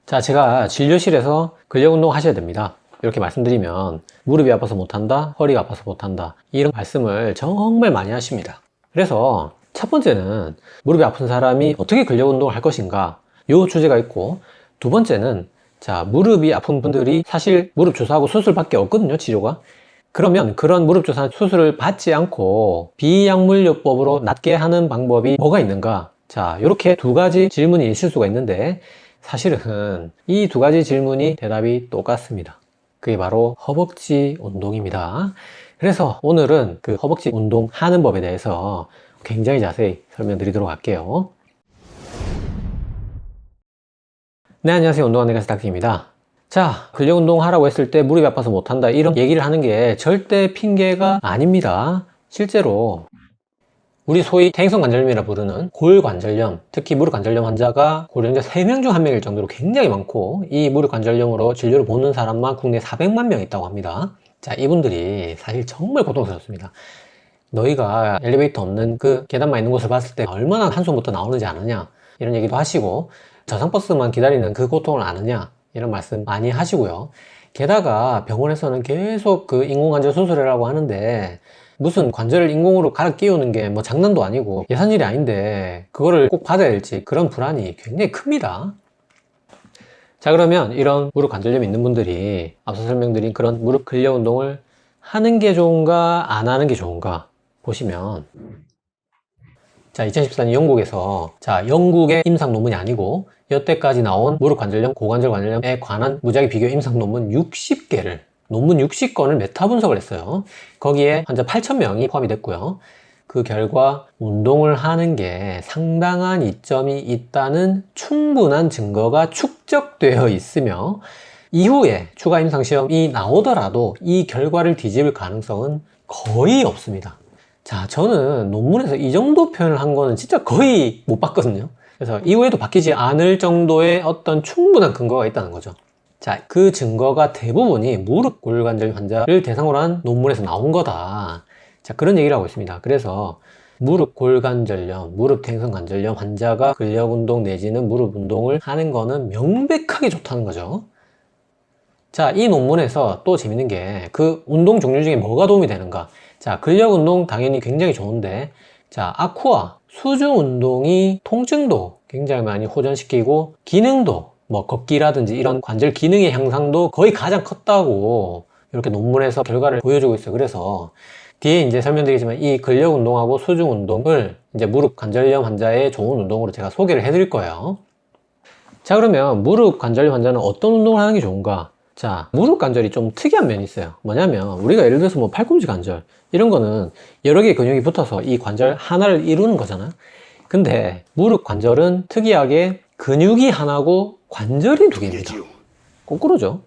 자, 제가 진료실에서 근력 운동 하셔야 됩니다. 이렇게 말씀드리면 무릎이 아파서 못한다, 허리가 아파서 못한다, 이런 말씀을 정말 많이 하십니다. 그래서 첫 번째는 무릎이 아픈 사람이 어떻게 근력 운동을 할 것인가, 이 주제가 있고, 두 번째는 자, 무릎이 아픈 분들이 사실 무릎 주사하고 수술밖에 없거든요, 치료가. 그러면 그런 무릎 주사 수술을 받지 않고 비약물요법으로 낫게 하는 방법이 뭐가 있는가? 자, 이렇게 두 가지 질문이 있을 수가 있는데, 사실은 이 두 가지 질문이 대답이 똑같습니다. 그게 바로 허벅지 운동입니다. 그래서 오늘은 그 허벅지 운동 하는 법에 대해서 굉장히 자세히 설명드리도록 할게요. 네, 안녕하세요. 운동하는 가수 닥터입니다. 자, 근력 운동 하라고 했을 때 무릎이 아파서 못한다, 이런 얘기를 하는 게 절대 핑계가 아닙니다. 실제로 우리 소위 퇴행성 관절염이라 부르는 골관절염, 특히 무릎 관절염 환자가 고령자 3명 중 1명일 정도로 굉장히 많고, 이 무릎 관절염으로 진료를 보는 사람만 국내 400만 명 있다고 합니다. 자, 이분들이 사실 정말 고통스럽습니다. 너희가 엘리베이터 없는 그 계단만 있는 곳을 봤을 때 얼마나 한숨부터 나오는지 아느냐, 이런 얘기도 하시고, 저상버스만 기다리는 그 고통을 아느냐, 이런 말씀 많이 하시고요. 게다가 병원에서는 계속 그 인공관절 수술이라고 하는데, 무슨 관절을 인공으로 갈아 끼우는 게 뭐 장난도 아니고 예산일이 아닌데 그거를 꼭 받아야 될지, 그런 불안이 굉장히 큽니다. 자, 그러면 이런 무릎 관절염이 있는 분들이 앞서 설명드린 그런 무릎 근력 운동을 하는 게 좋은가 안 하는 게 좋은가 보시면, 자, 2014년 영국에서, 자, 영국의 임상 논문이 아니고 여태까지 나온 무릎 관절염, 고관절 관절염에 관한 무작위 비교 임상 논문 60개를, 논문 60건을 메타 분석을 했어요. 거기에 환자 8,000명이 포함이 됐고요. 그 결과 운동을 하는 게 상당한 이점이 있다는 충분한 증거가 축적되어 있으며, 이후에 추가 임상시험이 나오더라도 이 결과를 뒤집을 가능성은 거의 없습니다. 자, 저는 논문에서 이 정도 표현을 한 거는 진짜 거의 못 봤거든요. 그래서 이후에도 바뀌지 않을 정도의 어떤 충분한 근거가 있다는 거죠. 자, 그 증거가 대부분이 무릎 골관절 환자를 대상으로 한 논문에서 나온 거다. 자, 그런 얘기를 하고 있습니다. 그래서 무릎 골관절염, 무릎 퇴행성 관절염 환자가 근력 운동 내지는 무릎 운동을 하는 거는 명백하게 좋다는 거죠. 자, 이 논문에서 또 재밌는 게 그 운동 종류 중에 뭐가 도움이 되는가? 자, 근력 운동 당연히 굉장히 좋은데, 자, 아쿠아, 수중 운동이 통증도 굉장히 많이 호전시키고 기능도, 뭐 걷기라든지 이런 관절 기능의 향상도 거의 가장 컸다고 이렇게 논문에서 결과를 보여주고 있어요. 그래서 뒤에 이제 설명드리지만 이 근력 운동하고 수중 운동을 이제 무릎 관절염 환자의 좋은 운동으로 제가 소개를 해드릴 거예요. 자, 그러면 무릎 관절염 환자는 어떤 운동을 하는 게 좋은가? 자, 무릎 관절이 좀 특이한 면이 있어요. 뭐냐면 우리가 예를 들어서 뭐 팔꿈치 관절 이런 거는 여러 개의 근육이 붙어서 이 관절 하나를 이루는 거잖아요. 근데 무릎 관절은 특이하게 근육이 하나고 관절이 두 개입니다. 거꾸로죠.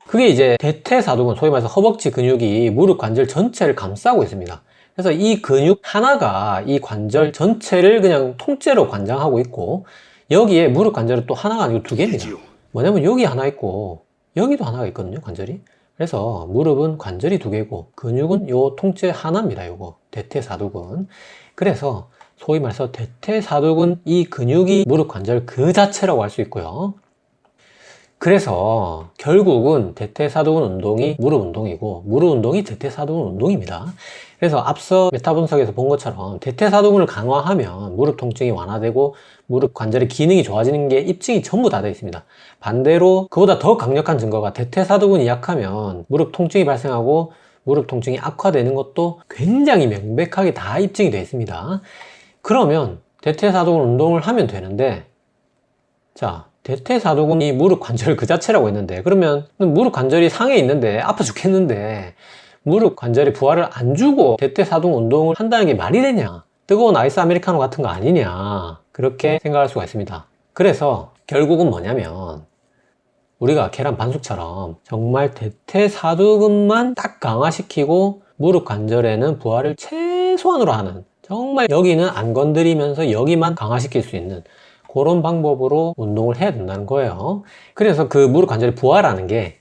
그게 이제 대퇴사두근, 소위 말해서 허벅지 근육이 무릎 관절 전체를 감싸고 있습니다. 그래서 이 근육 하나가 이 관절 전체를 그냥 통째로 관장하고 있고, 여기에 무릎 관절은 또 하나가 아니고 두 개입니다. 뭐냐면 여기 하나 있고 여기도 하나가 있거든요, 관절이. 그래서 무릎은 관절이 두 개고 근육은 요 통째 하나입니다. 요거 대퇴사두근. 그래서 소위 말해서 대퇴사두근, 이 근육이 무릎 관절 그 자체라고 할 수 있고요. 그래서 결국은 대퇴사두근 운동이 무릎 운동이고 무릎 운동이 대퇴사두근 운동입니다. 그래서 앞서 메타 분석에서 본 것처럼 대퇴사두근을 강화하면 무릎 통증이 완화되고 무릎 관절의 기능이 좋아지는 게 입증이 전부 다 되어 있습니다. 반대로 그보다 더 강력한 증거가 대퇴사두근이 약하면 무릎 통증이 발생하고 무릎 통증이 악화되는 것도 굉장히 명백하게 다 입증이 되어 있습니다. 그러면 대퇴사두근 운동을 하면 되는데, 자, 대퇴사두근이 무릎 관절 그 자체라고 했는데, 그러면 무릎 관절이 상해 있는데 아파 죽겠는데 무릎 관절에 부하를 안 주고 대퇴사두근 운동을 한다는 게 말이 되냐? 뜨거운 아이스 아메리카노 같은 거 아니냐? 그렇게 생각할 수가 있습니다. 그래서 결국은 뭐냐면 우리가 계란 반숙처럼 정말 대퇴사두근만 딱 강화시키고 무릎 관절에는 부하를 최소한으로 하는, 정말 여기는 안 건드리면서 여기만 강화시킬 수 있는 그런 방법으로 운동을 해야 된다는 거예요. 그래서 그 무릎 관절의 부하라는 게,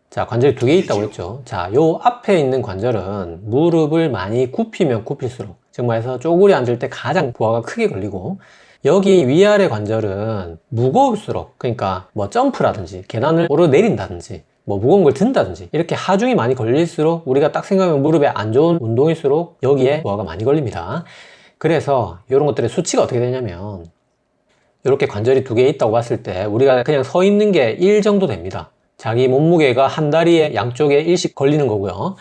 자, 관절이 두 개 있다고 했죠. 자, 요 앞에 있는 관절은 무릎을 많이 굽히면 굽힐수록, 즉 말해서 쪼그려 앉을 때 가장 부하가 크게 걸리고, 여기 위아래 관절은 무거울수록, 그러니까 뭐 점프라든지 계단을 오르내린다든지 뭐 무거운 걸 든다든지 이렇게 하중이 많이 걸릴수록 우리가 딱 생각하면 무릎에 안 좋은 운동일수록 여기에 부하가 많이 걸립니다. 그래서 이런 것들의 수치가 어떻게 되냐면 이렇게 관절이 두 개 있다고 봤을 때 우리가 그냥 서 있는 게 1 정도 됩니다. 자기 몸무게가 한 다리에 양쪽에 1씩 걸리는 거고요.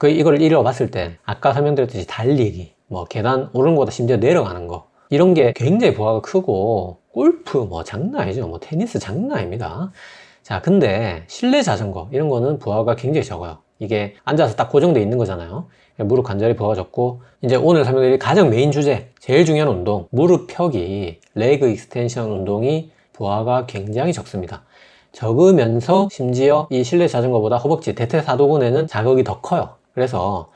이걸 1이라고 봤을 때 아까 설명드렸듯이 달리기, 뭐 계단 오르는 것보다 심지어 내려가는 거, 이런 게 굉장히 부하가 크고 골프 뭐 장난 아니죠. 뭐 테니스 장난 아닙니다. 자, 근데 실내 자전거 이런 거는 부하가 굉장히 적어요. 이게 앉아서 딱 고정되어 있는 거잖아요. 무릎 관절이 부하가 적고, 이제 오늘 설명드릴 가장 메인 주제, 제일 중요한 운동, 무릎 펴기, 레그 익스텐션 운동이 부하가 굉장히 적습니다. 적으면서 심지어 이 실내 자전거보다 허벅지, 대퇴사두근에는 자극이 더 커요. 그래서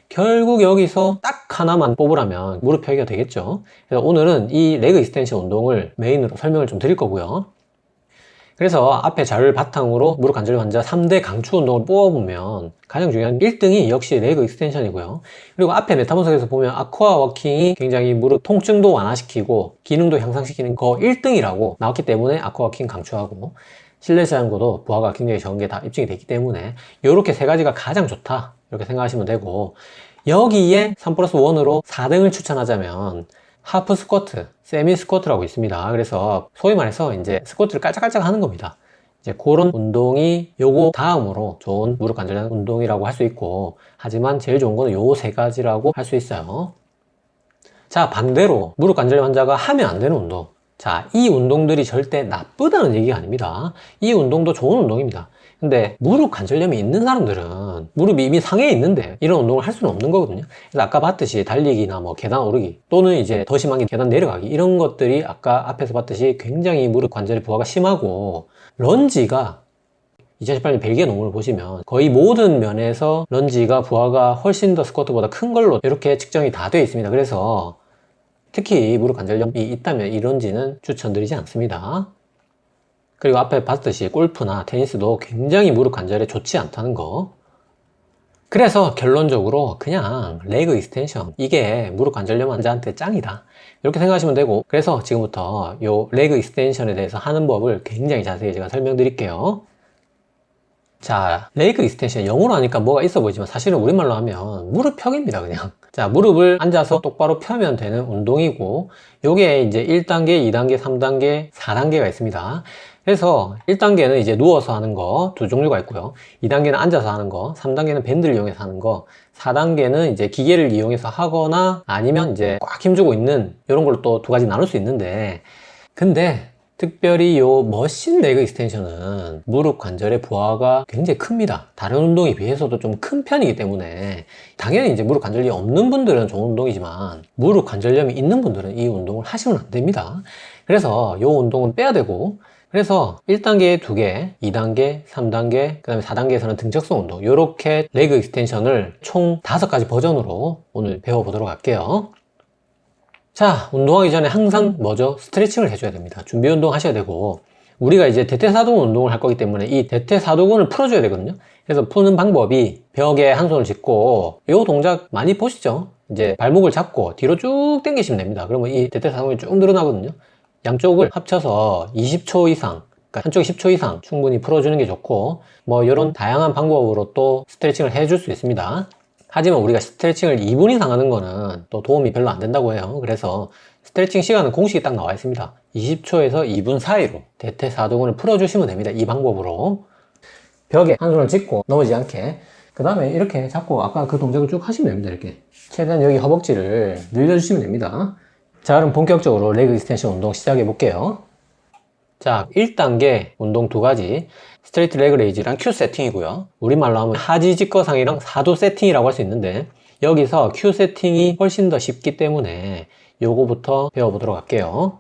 결국 여기서 딱 하나만 뽑으라면 무릎 펴기가 되겠죠. 그래서 오늘은 이 레그 익스텐션 운동을 메인으로 설명을 좀 드릴 거고요. 그래서 앞에 자료를 바탕으로 무릎 관절 환자 3대 강추 운동을 뽑아보면 가장 중요한 1등이 역시 레그 익스텐션이고요. 그리고 앞에 메타분석에서 보면 아쿠아 워킹이 굉장히 무릎 통증도 완화시키고 기능도 향상시키는 거 1등이라고 나왔기 때문에 아쿠아 워킹 강추하고, 실내 자전거도 부하가 굉장히 적은 게 다 입증이 됐기 때문에 이렇게 세 가지가 가장 좋다 이렇게 생각하시면 되고, 여기에 3+1으로 4등을 추천하자면 하프 스쿼트, 세미 스쿼트라고 있습니다. 그래서 소위 말해서 이제 스쿼트를 깔짝깔짝 하는 겁니다. 이제 그런 운동이 요거 다음으로 좋은 무릎 관절 운동이라고 할 수 있고, 하지만 제일 좋은 거는 요 세 가지라고 할 수 있어요. 자, 반대로 무릎 관절 환자가 하면 안 되는 운동. 자, 이 운동들이 절대 나쁘다는 얘기가 아닙니다. 이 운동도 좋은 운동입니다. 근데 무릎 관절염이 있는 사람들은 무릎이 이미 상해 있는데 이런 운동을 할 수는 없는 거거든요. 그래서 아까 봤듯이 달리기나 뭐 계단 오르기, 또는 이제 더 심한 게 계단 내려가기, 이런 것들이 아까 앞에서 봤듯이 굉장히 무릎 관절의 부하가 심하고, 런지가 2018년 벨기에 논문을 보시면 거의 모든 면에서 런지가 부하가 훨씬 더 스쿼트보다 큰 걸로 이렇게 측정이 다 되어 있습니다. 그래서 특히 무릎 관절염이 있다면 이 런지는 추천드리지 않습니다. 그리고 앞에 봤듯이 골프나 테니스도 굉장히 무릎 관절에 좋지 않다는 거. 그래서 결론적으로 그냥 레그 익스텐션, 이게 무릎 관절염 환자한테 짱이다 이렇게 생각하시면 되고, 그래서 지금부터 요 레그 익스텐션에 대해서 하는 법을 굉장히 자세히 제가 설명드릴게요. 자, 레그 익스텐션 영어로 하니까 뭐가 있어 보이지만 사실은 우리말로 하면 무릎 펴기입니다, 그냥. 자, 무릎을 앉아서 똑바로 펴면 되는 운동이고, 요게 이제 1단계, 2단계, 3단계, 4단계가 있습니다. 그래서 1단계는 이제 누워서 하는 거 두 종류가 있고요. 2단계는 앉아서 하는 거, 3단계는 밴드를 이용해서 하는 거, 4단계는 이제 기계를 이용해서 하거나 아니면 이제 꽉 힘주고 있는 이런 걸로 또 두 가지 나눌 수 있는데, 근데 특별히 요 머신 레그 익스텐션은 무릎 관절의 부하가 굉장히 큽니다. 다른 운동에 비해서도 좀 큰 편이기 때문에 당연히 이제 무릎 관절염이 없는 분들은 좋은 운동이지만 무릎 관절염이 있는 분들은 이 운동을 하시면 안 됩니다. 그래서 요 운동은 빼야 되고, 그래서 1단계에 2개, 2단계, 3단계, 그 다음에 4단계에서는 등적성 운동, 요렇게 레그 익스텐션을 총 5가지 버전으로 오늘 배워보도록 할게요. 자, 운동하기 전에 항상 뭐죠? 스트레칭을 해줘야 됩니다. 준비 운동 하셔야 되고, 우리가 이제 대퇴사두근 운동을 할 거기 때문에 이 대퇴사두근을 풀어줘야 되거든요. 그래서 푸는 방법이 벽에 한 손을 짚고, 요 동작 많이 보시죠? 이제 발목을 잡고 뒤로 쭉 당기시면 됩니다. 그러면 이 대퇴사두근이 쭉 늘어나거든요. 양쪽을 합쳐서 20초 이상, 그러니까 한쪽이 10초 이상 충분히 풀어주는 게 좋고, 뭐 이런 다양한 방법으로 또 스트레칭을 해줄 수 있습니다. 하지만 우리가 스트레칭을 2분 이상 하는 거는 또 도움이 별로 안 된다고 해요. 그래서 스트레칭 시간은 공식이 딱 나와 있습니다. 20초에서 2분 사이로 대퇴사두근을 풀어주시면 됩니다. 이 방법으로. 벽에 한 손을 짚고 넘어지지 않게, 그 다음에 이렇게 잡고 아까 그 동작을 쭉 하시면 됩니다. 이렇게 최대한 여기 허벅지를 늘려주시면 됩니다. 자, 그럼 본격적으로 레그 익스텐션 운동 시작해 볼게요. 자, 1단계 운동 2가지, 스트레이트 레그 레이즈랑 큐 세팅이고요. 우리말로 하면 하지 직거상이랑 사두 세팅이라고 할 수 있는데, 여기서 큐 세팅이 훨씬 더 쉽기 때문에 요거부터 배워보도록 할게요.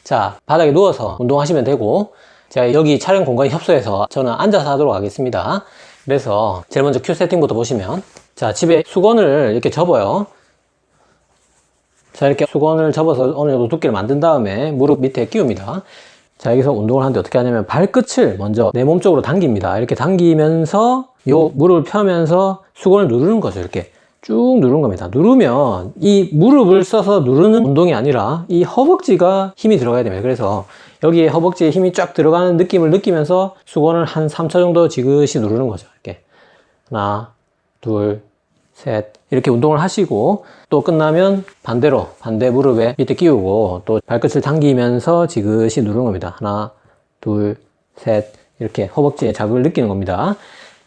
자, 바닥에 누워서 운동하시면 되고, 제가 여기 촬영 공간이 협소해서 저는 앉아서 하도록 하겠습니다. 그래서 제일 먼저 큐 세팅부터 보시면, 자, 집에 수건을 이렇게 접어요. 자, 이렇게 수건을 접어서 어느 정도 두께를 만든 다음에 무릎 밑에 끼웁니다. 자, 여기서 운동을 하는데 어떻게 하냐면 발끝을 먼저 내 몸 쪽으로 당깁니다. 이렇게 당기면서 요 무릎을 펴면서 수건을 누르는 거죠. 이렇게 쭉 누르는 겁니다. 누르면 이 무릎을 써서 누르는 운동이 아니라 이 허벅지가 힘이 들어가야 됩니다. 그래서 여기에 허벅지에 힘이 쫙 들어가는 느낌을 느끼면서 수건을 한 3초 정도 지그시 누르는 거죠. 이렇게 하나, 둘, 셋 이렇게 운동을 하시고 또 끝나면 반대로 반대 무릎에 밑에 끼우고 또 발끝을 당기면서 지그시 누르는 겁니다. 하나, 둘, 셋 이렇게 허벅지에 자극을 느끼는 겁니다.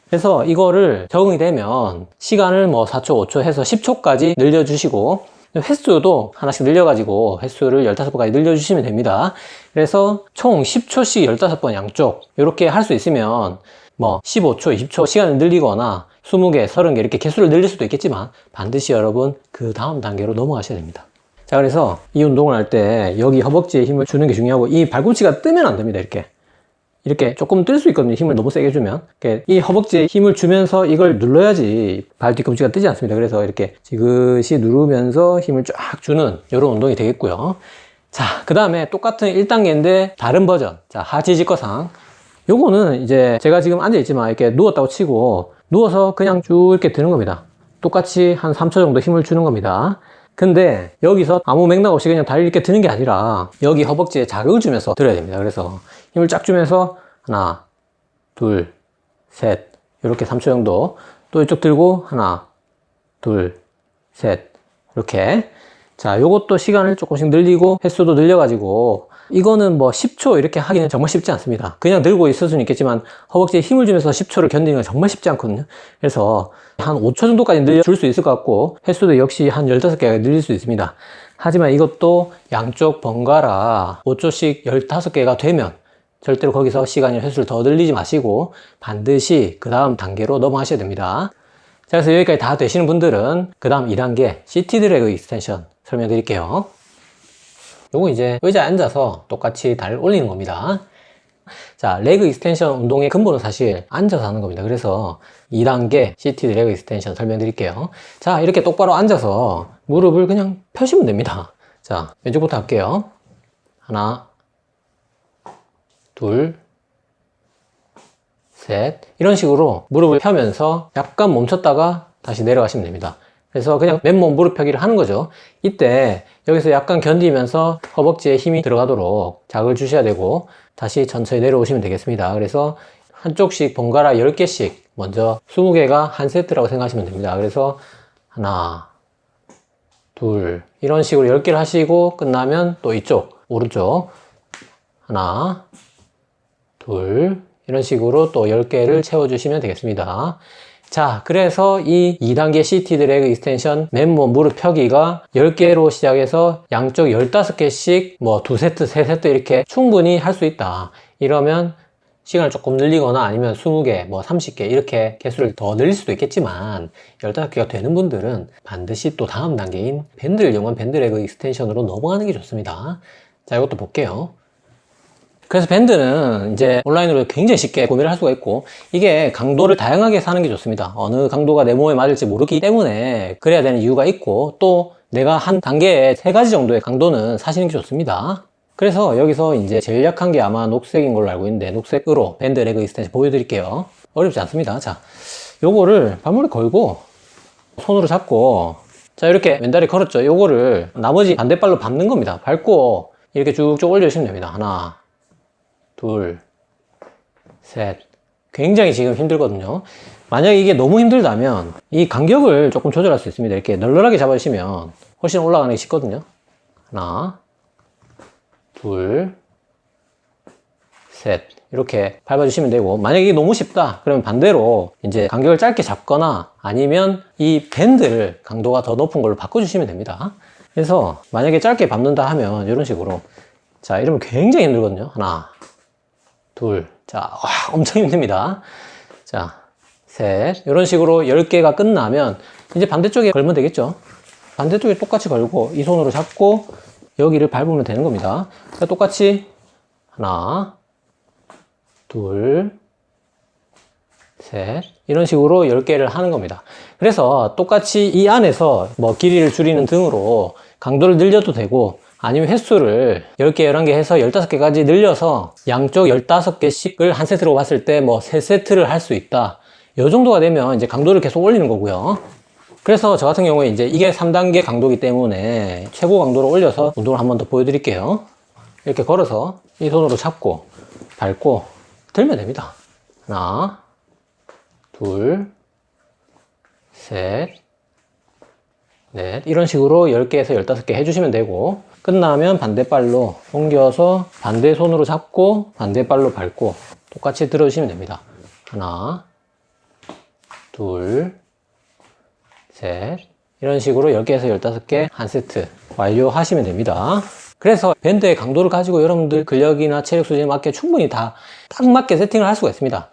그래서 이거를 적응이 되면 시간을 뭐 4초, 5초 해서 10초까지 늘려주시고 횟수도 하나씩 늘려가지고 횟수를 15번까지 늘려주시면 됩니다. 그래서 총 10초씩 15번 양쪽 이렇게 할 수 있으면 뭐 15초, 20초 시간을 늘리거나 20개, 30개 이렇게 개수를 늘릴 수도 있겠지만 반드시 여러분 그 다음 단계로 넘어가셔야 됩니다. 자, 그래서 이 운동을 할 때 여기 허벅지에 힘을 주는 게 중요하고 이 발꿈치가 뜨면 안 됩니다. 이렇게 조금 뜰 수 있거든요. 힘을 너무 세게 주면. 이 허벅지에 힘을 주면서 이걸 눌러야지 발 뒤꿈치가 뜨지 않습니다. 그래서 이렇게 지그시 누르면서 힘을 쫙 주는 이런 운동이 되겠고요. 자, 그 다음에 똑같은 1단계인데 다른 버전. 자, 하지직거상. 요거는 이제 제가 지금 앉아있지만 이렇게 누웠다고 치고 누워서 그냥 쭉 이렇게 드는 겁니다. 똑같이 한 3초 정도 힘을 주는 겁니다. 근데 여기서 아무 맥락 없이 그냥 다리 이렇게 드는 게 아니라 여기 허벅지에 자극을 주면서 들어야 됩니다. 그래서 힘을 쫙 주면서 하나, 둘, 셋 이렇게 3초 정도 또 이쪽 들고 하나, 둘, 셋 이렇게 자, 요것도 시간을 조금씩 늘리고 횟수도 늘려가지고 이거는 뭐 10초 이렇게 하기는 정말 쉽지 않습니다. 그냥 들고 있을 수는 있겠지만 허벅지에 힘을 주면서 10초를 견디는 건 정말 쉽지 않거든요. 그래서 한 5초 정도까지 늘려줄 수 있을 것 같고 횟수도 역시 한 15개가 늘릴 수 있습니다. 하지만 이것도 양쪽 번갈아 5초씩 15개가 되면 절대로 거기서 시간이 횟수를 더 늘리지 마시고 반드시 그 다음 단계로 넘어가셔야 됩니다. 자, 그래서 여기까지 다 되시는 분들은 그 다음 2단계 CT 드래그 익스텐션 설명드릴게요. 요거 이제 의자에 앉아서 똑같이 다리를 올리는 겁니다. 자, 레그 익스텐션 운동의 근본은 사실 앉아서 하는 겁니다. 그래서 2단계 CT 레그 익스텐션 설명드릴게요. 자, 이렇게 똑바로 앉아서 무릎을 그냥 펴시면 됩니다. 자, 왼쪽부터 할게요. 하나, 둘, 셋 이런 식으로 무릎을 펴면서 약간 멈췄다가 다시 내려가시면 됩니다. 그래서 그냥 맨몸 무릎 펴기를 하는 거죠. 이때 여기서 약간 견디면서 허벅지에 힘이 들어가도록 자극을 주셔야 되고 다시 천천히 내려오시면 되겠습니다. 그래서 한쪽씩 번갈아 10개씩 먼저 20개가 한 세트라고 생각하시면 됩니다. 그래서 하나, 둘 이런 식으로 10개를 하시고 끝나면 또 이쪽 오른쪽 하나, 둘 이런 식으로 또 10개를 채워주시면 되겠습니다. 자, 그래서 이 2단계 CT 드래그 익스텐션 맨몸 무릎 펴기가 10개로 시작해서 양쪽 15개씩 뭐 2세트, 3세트 이렇게 충분히 할 수 있다. 이러면 시간을 조금 늘리거나 아니면 20개, 뭐 30개 이렇게 개수를 더 늘릴 수도 있겠지만 15개가 되는 분들은 반드시 또 다음 단계인 밴드를 이용한 밴드 레그 익스텐션으로 넘어가는 게 좋습니다. 자, 이것도 볼게요. 그래서 밴드는 이제 온라인으로 굉장히 쉽게 구매를 할 수가 있고 이게 강도를 다양하게 사는 게 좋습니다. 어느 강도가 내 몸에 맞을지 모르기 때문에 그래야 되는 이유가 있고 또 내가 한 단계에 3가지 정도의 강도는 사시는 게 좋습니다. 그래서 여기서 이제 제일 약한 게 아마 녹색인 걸로 알고 있는데 녹색으로 밴드 레그 익스텐션 보여드릴게요. 어렵지 않습니다. 자, 요거를 발목에 걸고 손으로 잡고 자, 이렇게 왼다리 걸었죠. 요거를 나머지 반대발로 밟는 겁니다. 밟고 이렇게 쭉쭉 올려주시면 됩니다. 하나, 둘, 셋. 굉장히 지금 힘들거든요. 만약에 이게 너무 힘들다면 이 간격을 조금 조절할 수 있습니다. 이렇게 널널하게 잡아주시면 훨씬 올라가는 게 쉽거든요. 하나, 둘, 셋. 이렇게 밟아주시면 되고 만약에 이게 너무 쉽다 그러면 반대로 이제 간격을 짧게 잡거나 아니면 이 밴드를 강도가 더 높은 걸로 바꿔주시면 됩니다. 그래서 만약에 짧게 밟는다 하면 이런 식으로 자, 이러면 굉장히 힘들거든요. 하나, 둘, 자, 와, 엄청 힘듭니다. 자, 셋. 이런 식으로 10개가 끝나면 이제 반대쪽에 걸면 되겠죠. 반대쪽에 똑같이 걸고 이 손으로 잡고 여기를 밟으면 되는 겁니다. 그러니까 똑같이 하나, 둘, 셋. 이런 식으로 10개를 하는 겁니다. 그래서 똑같이 이 안에서 뭐 길이를 줄이는 등으로 강도를 늘려도 되고 아니면 횟수를 10개, 11개 해서 15개까지 늘려서 양쪽 15개씩을 한 세트로 봤을 때 뭐 3세트를 할 수 있다. 이 정도가 되면 이제 강도를 계속 올리는 거고요. 그래서 저 같은 경우에 이제 이게 3단계 강도이기 때문에 최고 강도로 올려서 운동을 한번 더 보여드릴게요. 이렇게 걸어서 이 손으로 잡고 밟고 들면 됩니다. 하나, 둘, 셋, 넷. 이런 식으로 10개에서 15개 해주시면 되고, 끝나면 반대발로 옮겨서 반대 손으로 잡고 반대발로 밟고 똑같이 들어주시면 됩니다. 하나, 둘, 셋. 이런 식으로 10개에서 15개 한 세트 완료하시면 됩니다. 그래서 밴드의 강도를 가지고 여러분들 근력이나 체력 수준에 맞게 충분히 다 딱 맞게 세팅을 할 수가 있습니다.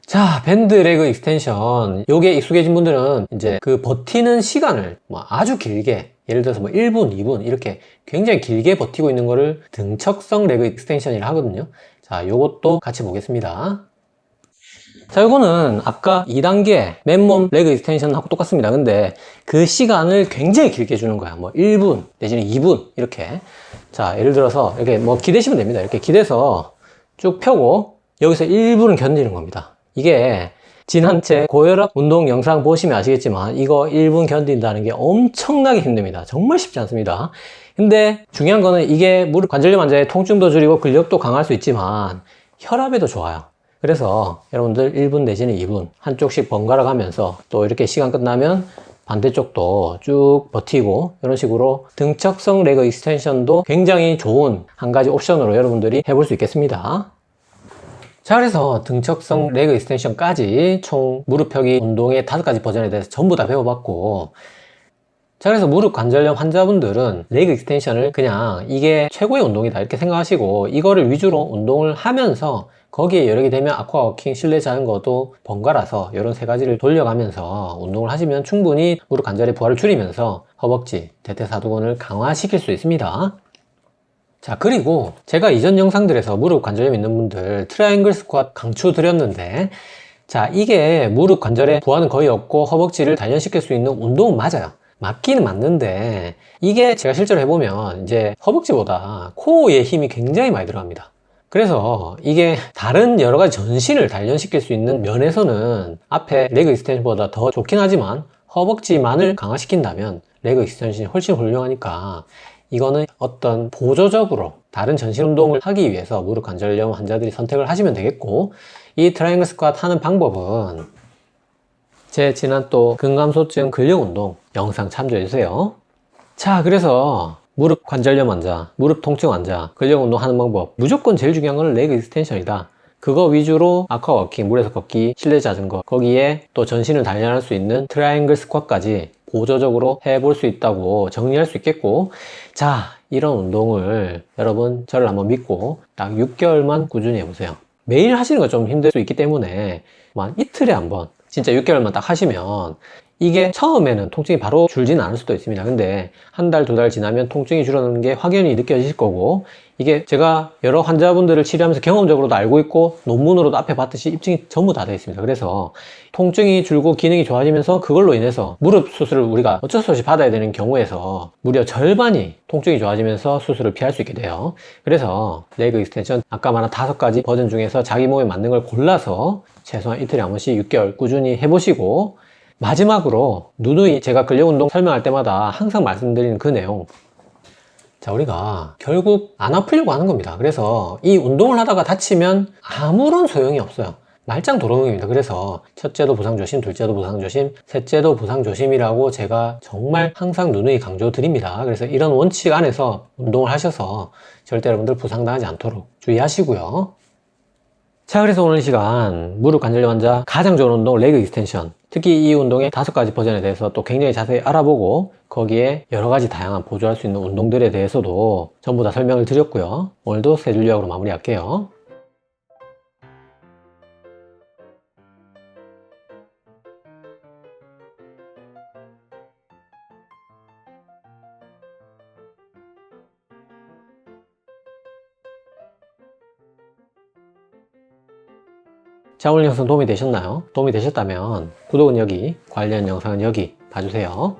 자, 밴드 레그 익스텐션. 요게 익숙해진 분들은 이제 그 버티는 시간을 뭐 아주 길게, 예를 들어서 뭐 1분, 2분 이렇게 굉장히 길게 버티고 있는 거를 등척성 레그 익스텐션이라 하거든요. 자, 요것도 같이 보겠습니다. 자, 요거는 아까 2단계 맨몸 레그 익스텐션하고 똑같습니다. 근데 그 시간을 굉장히 길게 주는 거야. 뭐 1분 내지는 2분 이렇게. 자, 예를 들어서 이렇게 뭐 기대시면 됩니다. 이렇게 기대서 쭉 펴고 여기서 1분을 견디는 겁니다. 이게 지난체 고혈압 운동 영상 보시면 아시겠지만 이거 1분 견딘다는 게 엄청나게 힘듭니다. 정말 쉽지 않습니다. 근데 중요한 거는 이게 무릎 관절염 환자의 통증도 줄이고 근력도 강할 수 있지만 혈압에도 좋아요. 그래서 여러분들 1분 내지는 2분 한쪽씩 번갈아 가면서 또 이렇게 시간 끝나면 반대쪽도 쭉 버티고 이런 식으로 등척성 레그 익스텐션도 굉장히 좋은 한 가지 옵션으로 여러분들이 해볼 수 있겠습니다. 자, 그래서 등척성 레그 익스텐션까지 총 무릎 펴기 운동의 5가지 버전에 대해서 전부 다 배워봤고, 자, 그래서 무릎 관절염 환자분들은 레그 익스텐션을 그냥 이게 최고의 운동이다 이렇게 생각하시고 이거를 위주로 운동을 하면서 거기에 여력이 되면 아쿠아워킹, 실내 자전거도 번갈아서 이런 3가지를 돌려가면서 운동을 하시면 충분히 무릎 관절의 부하를 줄이면서 허벅지, 대퇴사두근을 강화시킬 수 있습니다. 자, 그리고 제가 이전 영상들에서 무릎 관절염 있는 분들 트라이앵글 스쿼트 강추 드렸는데, 자, 이게 무릎 관절에 부하는 거의 없고 허벅지를 단련시킬 수 있는 운동은 맞아요. 맞기는 맞는데 이게 제가 실제로 해보면 이제 허벅지보다 코어에 힘이 굉장히 많이 들어갑니다. 그래서 이게 다른 여러 가지 전신을 단련시킬 수 있는 면에서는 앞에 레그 익스텐션보다 더 좋긴 하지만 허벅지만을 강화시킨다면 레그 익스텐션이 훨씬 훌륭하니까 이거는 어떤 보조적으로 다른 전신 운동을 하기 위해서 무릎 관절염 환자들이 선택을 하시면 되겠고, 이 트라이앵글 스쿼트 하는 방법은 제 지난 또 근감소증 근력 운동 영상 참조해 주세요. 자, 그래서 무릎 관절염 환자, 무릎 통증 환자, 근력 운동 하는 방법, 무조건 제일 중요한 건 레그 익스텐션이다. 그거 위주로 아쿠아워킹, 물에서 걷기, 실내 자전거, 거기에 또 전신을 단련할 수 있는 트라이앵글 스쿼트까지 보조적으로 해볼 수 있다고 정리할 수 있겠고, 자, 이런 운동을 여러분 저를 한번 믿고 딱 6개월만 꾸준히 해보세요. 매일 하시는 건 좀 힘들 수 있기 때문에 한 이틀에 한번 진짜 6개월만 딱 하시면 이게 처음에는 통증이 바로 줄지는 않을 수도 있습니다. 근데 한 달, 2달 지나면 통증이 줄어드는 게 확연히 느껴지실 거고, 이게 제가 여러 환자분들을 치료하면서 경험적으로도 알고 있고 논문으로도 앞에 봤듯이 입증이 전부 다 되어 있습니다. 그래서 통증이 줄고 기능이 좋아지면서 그걸로 인해서 무릎 수술을 우리가 어쩔 수 없이 받아야 되는 경우에서 무려 절반이 통증이 좋아지면서 수술을 피할 수 있게 돼요. 그래서 레그 익스텐션 아까 말한 5가지 버전 중에서 자기 몸에 맞는 걸 골라서 최소한 이틀에 한 번씩 6개월 꾸준히 해보시고, 마지막으로 누누이 제가 근력 운동 설명할 때마다 항상 말씀드리는 그 내용, 자, 우리가 결국 안 아프려고 하는 겁니다. 그래서 이 운동을 하다가 다치면 아무런 소용이 없어요. 말짱 도루묵입니다. 그래서 첫째도 부상 조심, 둘째도 부상 조심, 셋째도 부상 조심이라고 제가 정말 항상 누누이 강조드립니다. 그래서 이런 원칙 안에서 운동을 하셔서 절대 여러분들 부상당하지 않도록 주의하시고요. 자, 그래서 오늘 이 시간 무릎 관절염 환자 가장 좋은 운동 레그 익스텐션, 특히 이 운동의 5가지 버전에 대해서 또 굉장히 자세히 알아보고 거기에 여러 가지 다양한 보조할 수 있는 운동들에 대해서도 전부 다 설명을 드렸고요. 오늘도 3줄 요약으로 마무리할게요. 자, 오늘 영상 도움이 되셨나요? 도움이 되셨다면 구독은 여기, 관련 영상은 여기 봐주세요.